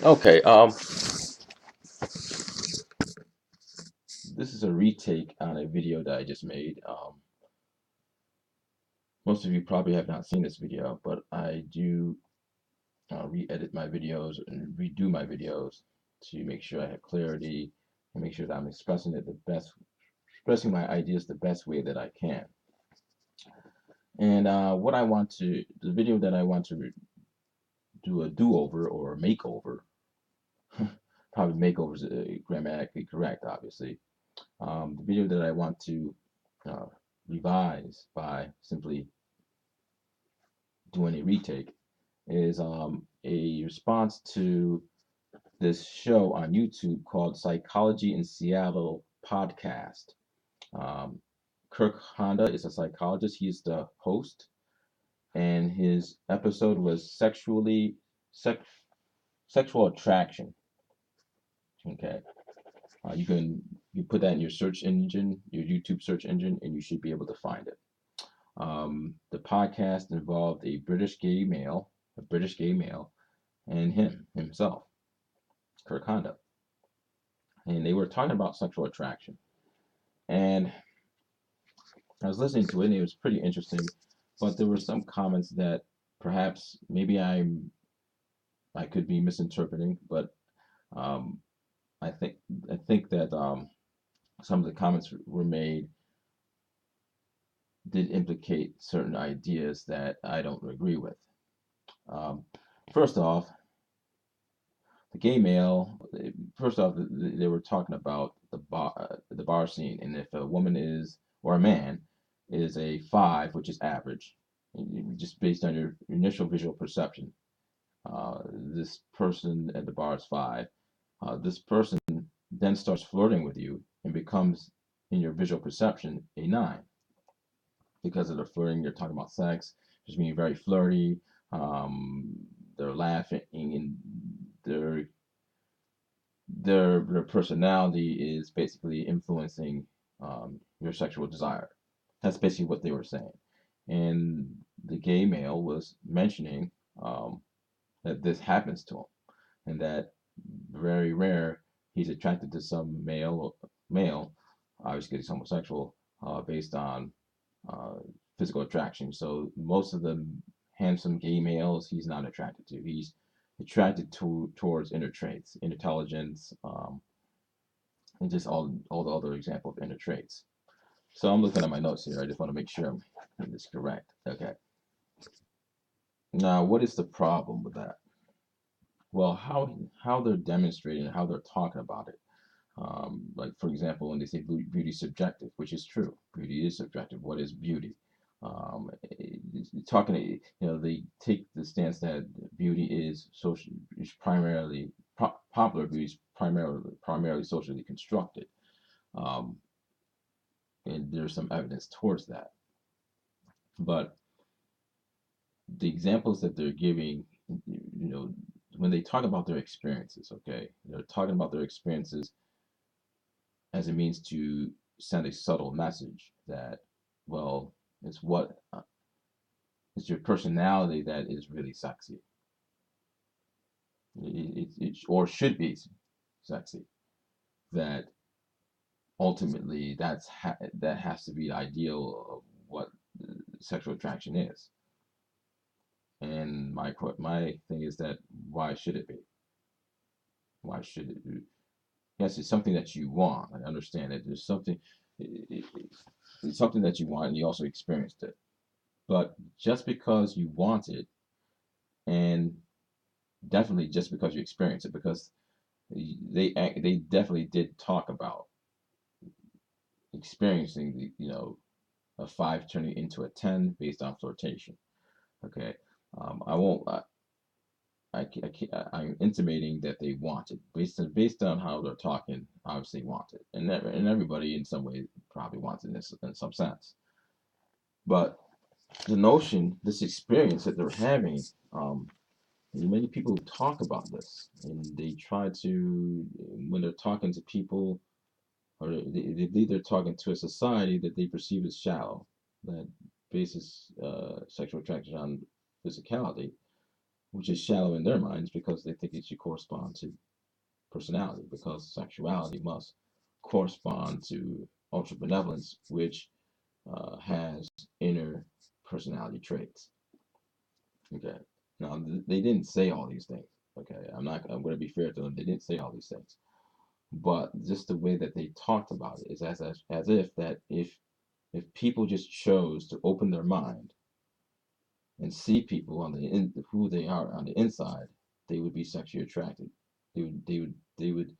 Okay, this is a retake on a video that I just made. Most of you probably have not seen this video, but I do re-edit my videos and redo my videos to make sure I have clarity and make sure that I'm expressing it the best, expressing my ideas the best way that I can. And the video that I want to do a do-over or a makeover, probably makeover is grammatically correct, obviously. The video that I want to uh, revise by simply doing a retake is a response to this show on YouTube called Psychology in Seattle podcast. Um, Kirk Honda is a psychologist. He's the host, and his episode was sex, sexual attraction. Okay, you put that in your search engine, your YouTube search engine, and you should be able to find it. The podcast involved a British gay male, and himself, Kirk Honda, and they were talking about sexual attraction. And I was listening to it, and it was pretty interesting, but there were some comments that perhaps maybe I could be misinterpreting, but um, I think I think that some of the comments were made did implicate certain ideas that I don't agree with. Um, first off, the gay male. First off, they were talking about the bar scene, and if a woman is or a man is a five, which is average, just based on your initial visual perception, this person at the bar is five. This person then starts flirting with you and becomes, in your visual perception, a nine because of the flirting. You're talking about sex, just being very flirty. Um, they're laughing and their their personality is basically influencing your sexual desire. That's basically what they were saying. And the gay male was mentioning that this happens to him, and that very rare he's attracted to some male, obviously he's homosexual, based on uh, physical attraction. So most of the handsome gay males he's not attracted to. He's attracted towards inner traits, intelligence, and just all the other example of inner traits. So I'm looking at my notes here. I just want to make sure I'm getting this correct. Okay. Now, what is the problem with that? Well, how they're demonstrating, how they're talking about it. Like for example, when they say beauty is subjective, which is true. Beauty is subjective. What is beauty? Talking, they take the stance that beauty is social, is primarily popular beauty is primarily socially constructed. Um, and there's some evidence towards that. But the examples that they're giving, when they talk about their experiences, okay, they're talking about their experiences as a means to send a subtle message that, well, it's it's your personality that is really sexy. It or should be sexy. That ultimately that has to be the ideal of what sexual attraction is. And my thing is that why should it be? Why should it be? Yes, it's something that you want. I understand that there's something, it's something that you want and you also experienced it. But just because you want it, and definitely just because you experience it, because they definitely did talk about experiencing a five turning into a 10 based on flirtation. Okay, I won't. I'm intimating that they want it based on how they're talking. Obviously, want it, and everybody in some way probably wants it in some sense. But the notion, this experience that they're having, um, many people talk about this, and they try to when they're talking to people, or they're talking to a society that they perceive as shallow, that bases sexual attraction on physicality. which is shallow in their minds because they think it should correspond to personality, because sexuality must correspond to ultra benevolence, which has inner personality traits. Okay. Now they didn't say all these things. Okay, I'm going to be fair to them. They didn't say all these things, but just the way that they talked about it is as if that if people just chose to open their mind and see people on who they are on the inside, they would be sexually attracted. They would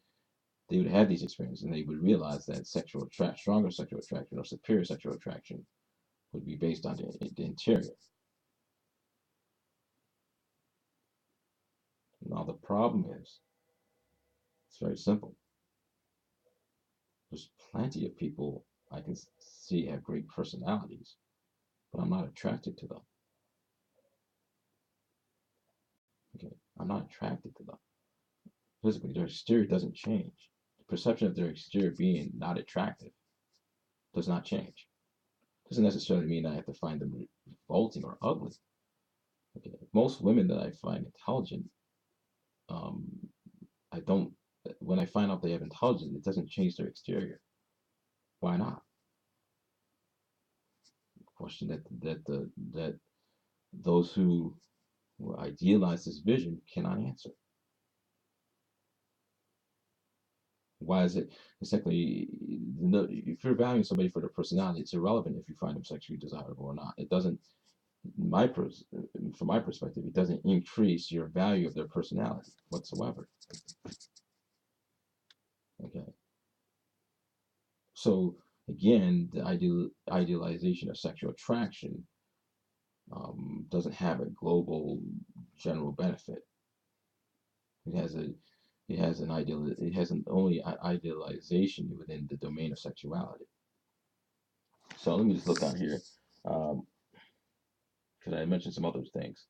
have these experiences, and they would realize that stronger sexual attraction or superior sexual attraction would be based on the interior. Now the problem is, it's very simple. There's plenty of people I can see have great personalities, but I'm not attracted to them. Okay, I'm not attracted to them. Physically, their exterior doesn't change. The perception of their exterior being not attractive does not change. Doesn't necessarily mean I have to find them revolting or ugly. Okay, most women that I find intelligent, um, I don't. When I find out they have intelligence, it doesn't change their exterior. Why not? Question that those who idealize this vision cannot answer. Why is it essentially, if you're valuing somebody for their personality, it's irrelevant if you find them sexually desirable or not. It doesn't, my pers- from my perspective, it doesn't increase your value of their personality whatsoever. Okay, so again, the idealization of sexual attraction doesn't have a global general benefit. It has a it has an only idealization within the domain of sexuality. So let me just look on here. Um, because I mentioned some other things.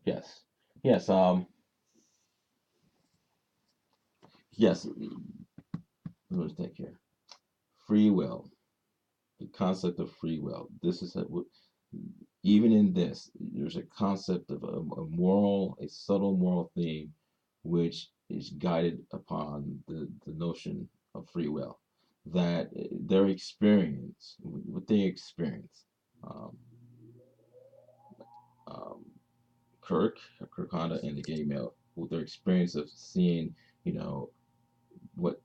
Yes, yes, yes. Let's take here. Free will. The concept of free will. This is even in this. There's a concept of a moral, a subtle moral theme, which is guided upon the notion of free will. That their experience, what they experience. Um, um, Kirk Honda, and the gay male, with their experience of seeing, you know, what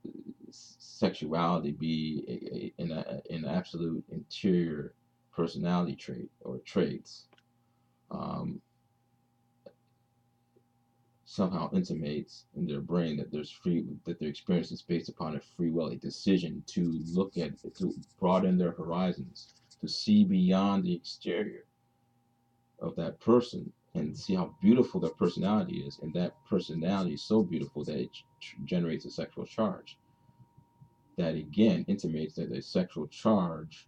sexuality be an absolute interior personality trait or traits, um, somehow intimates in their brain that their experience is based upon a free will, a decision to look at, to broaden their horizons, to see beyond the exterior of that person and see how beautiful their personality is, and that personality is so beautiful that it generates a sexual charge. That again intimates that a sexual charge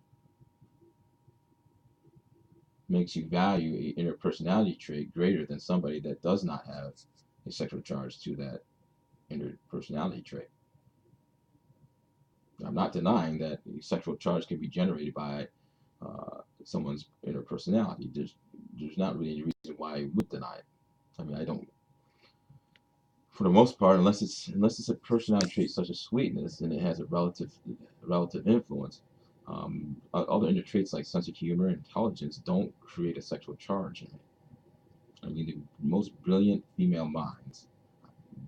makes you value a inner personality trait greater than somebody that does not have a sexual charge to that inner personality trait. I'm not denying that a sexual charge can be generated by someone's inner personality. There's not really any reason why I would deny it. I mean, I don't, for the most part, unless it's a personality trait such as sweetness and it has a relative influence. Other inner traits like sense of humor and intelligence don't create a sexual charge in it. I mean, the most brilliant female minds,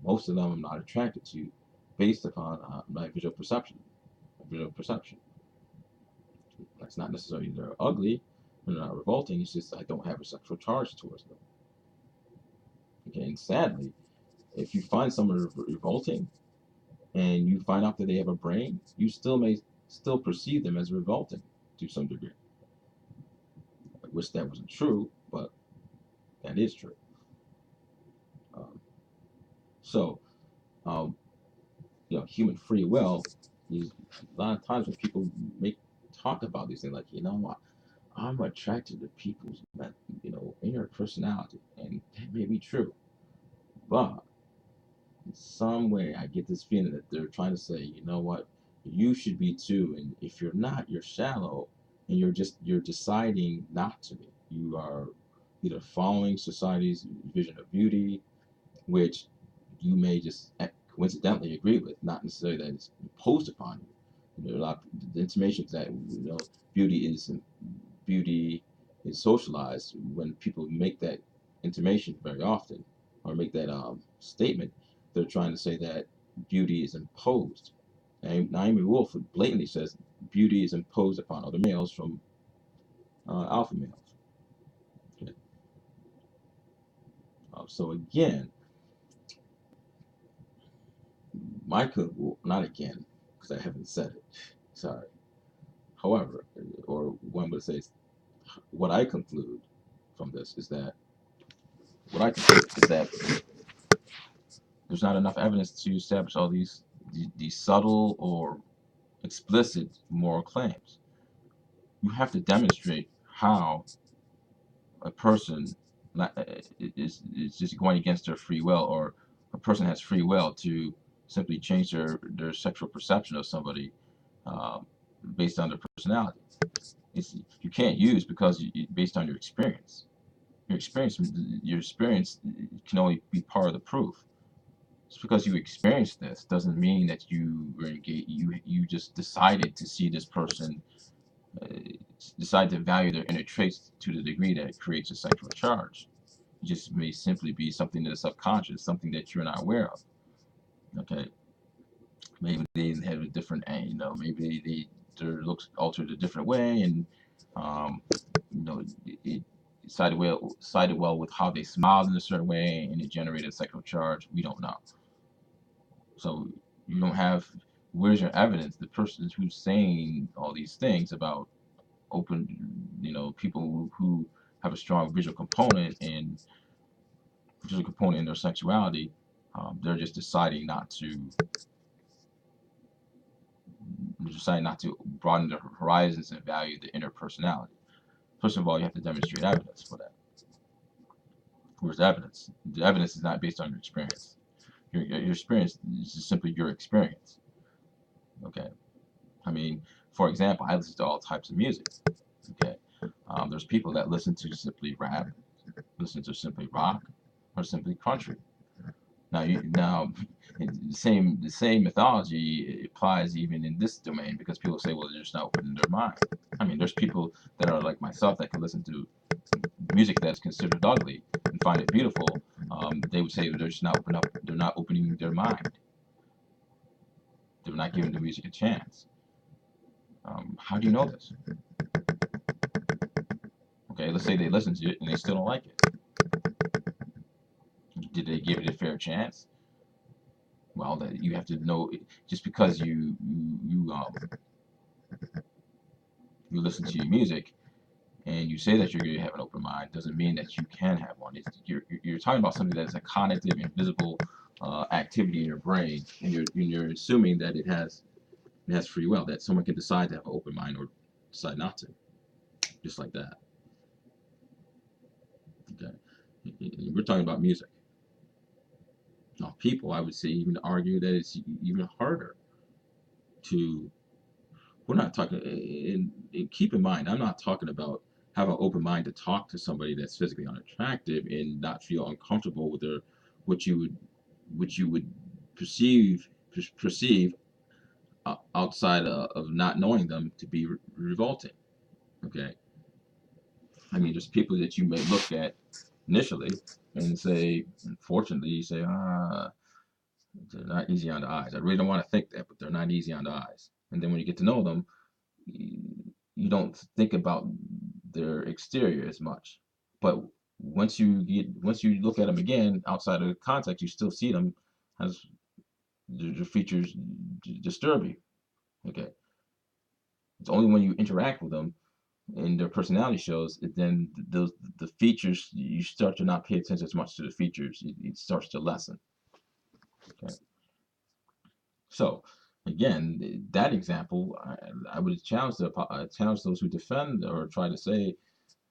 most of them I'm not attracted to, based upon my visual perception. Visual perception. That's not necessarily they're ugly, they're not revolting. It's just I don't have a sexual charge towards them. Okay, and sadly, if you find someone revolting, and you find out that they have a brain, you still may still perceive them as revolting to some degree. I wish that wasn't true, but that is true. Um, so, um, human free will is a lot of times when people make talk about these things, like, I'm attracted to people's, inner personality, and that may be true, but in some way I get this feeling that they're trying to say, you know what, you should be too, and if you're not, you're shallow, and you're deciding not to be. You are either following society's vision of beauty, which you may just coincidentally agree with, not necessarily that it's imposed upon you. There are a lot of the intimations that beauty is beauty is socialized. When people make that intimation very often, or make that statement, they're trying to say that beauty is imposed. And Naomi Wolf blatantly says beauty is imposed upon other males from alpha males. Okay. So again, well, not again, because I haven't said it. Sorry. However, or one would say, what I conclude from this is that what I conclude is that there's not enough evidence to establish all these subtle or explicit moral claims. You have to demonstrate how a person is just going against their free will, or a person has free will to simply change their sexual perception of somebody uh, based on their personality. You can't use because based on your experience. Your experience can only be part of the proof. Just because you experienced this doesn't mean that you were engaged. You just decided to see this person, uh, decide to value their inner traits to the degree that it creates a sexual charge. It just may simply be something that is subconscious, something that you're not aware of. Okay, maybe they have a different, maybe their looks altered a different way, and um, it sided well with how they smiled in a certain way, and it generated a sexual charge. We don't know. So you don't have. Where's your evidence? The person who's saying all these things about people who have a strong visual component in their sexuality, they're just deciding not to broaden their horizons and value the inner personality. First of all, you have to demonstrate evidence for that. Where's the evidence? The evidence is not based on your experience. Your experience is just simply your experience. Okay. I mean, for example, I listen to all types of music. Okay. There's people that listen to simply rap, listen to simply rock, or simply country. Now, the same mythology applies even in this domain, because people say, well, they're just not opening their mind. I mean, there's people that are like myself that can listen to music that's considered ugly and find it beautiful. They would say they're just not open up. They're not opening their mind. They're not giving the music a chance. How do you know this? Okay, let's say they listen to it and they still don't like it. Did they give it a fair chance? Well, that you have to know. Just because you listen to your music and you say that you're going to have an open mind doesn't mean that you can have one. You're talking about something that's a cognitive, invisible activity in your brain, and you're assuming that it has free will, that someone can decide to have an open mind or decide not to, just like that. Okay, we're talking about music. Now, people, I would say, even argue that it's even harder to. We're not talking. And keep in mind, I'm not talking about have an open mind to talk to somebody that's physically unattractive and not feel uncomfortable with their what you would what you would perceive outside of not knowing them to be revolting. Okay, I mean, there's people that you may look at initially and say, unfortunately, you say, they're not easy on the eyes. I really don't want to think that, but they're not easy on the eyes. And then when you get to know them, you, you don't think about their exterior as much. But once you look at them again outside of the context, you still see them as their features disturb you. Okay, it's only when you interact with them and their personality shows, then the features, you start to not pay attention as much to the features. It starts to lessen. Okay, so again, that example, I would challenge those who defend or try to say,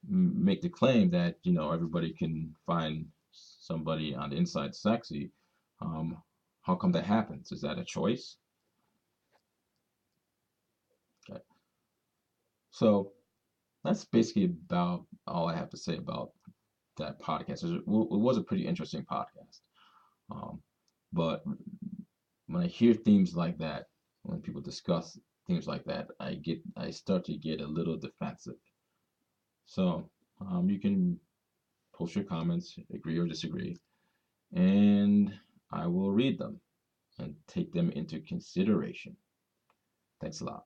make the claim that everybody can find somebody on the inside sexy. How come that happens? Is that a choice? Okay, so that's basically about all I have to say about that podcast. It was a pretty interesting podcast. Um, but when I hear themes like that, when people discuss themes like that, I start to get a little defensive. So you can post your comments, agree or disagree, and I will read them and take them into consideration. Thanks a lot.